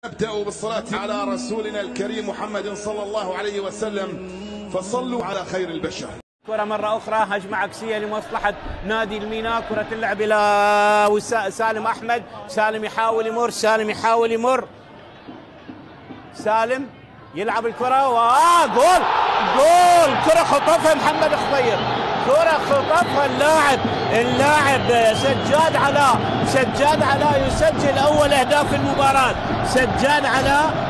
نبدأ بالصلاة على رسولنا الكريم محمد صلى الله عليه وسلم، فصلوا على خير البشر. كرة مرة أخرى هجمة عكسية لمصلحة نادي الميناء، كرة تلعب إلى سالم أحمد، سالم يحاول يمر، سالم يلعب الكرة جول جول. كرة خطفها محمد خضير، كرة خطفها اللاعب سجاد علاء يسجل أول أهداف المباراة. سجاد علاء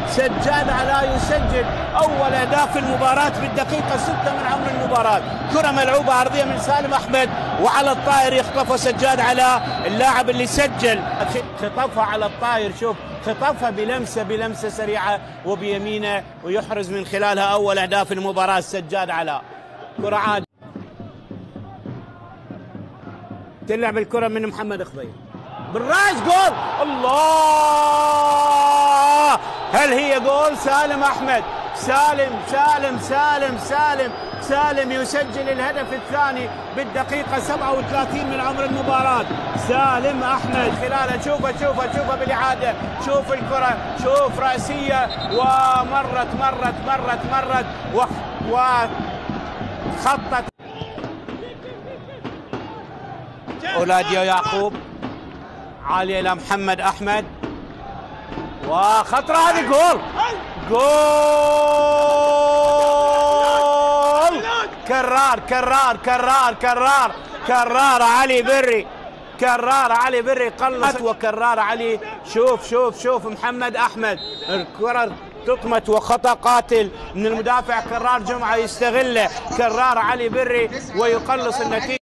يسجل أول أهداف المباراة بالدقيقة 6 من عمر المباراة. كرة ملعوبة عرضية من سالم أحمد وعلى الطائر يخطفها سجاد علاء، اللاعب اللي سجل خطفها على الطائر. شوف خطفها بلمسة سريعة وبيمينه ويحرز من خلالها أول أهداف المباراة سجاد علاء. كرة عاد تلعب الكرة من محمد خضير بالراس، جول الله. هل هي جول؟ سالم أحمد، سالم يسجل الهدف الثاني بالدقيقة 37 من عمر المباراة. سالم أحمد خلاله شوفه بالإعادة، شوف الكرة، شوف رأسية ومرت وخطت أولاديو يعقوب عالية إلى محمد أحمد وخطرة، هذه جول. كرار علي بري قلصت، وكرار علي. شوف محمد أحمد، الكرة تطمت وخطأ قاتل من المدافع كرار جمعة يستغله كرار علي بري ويقلص النتيجة.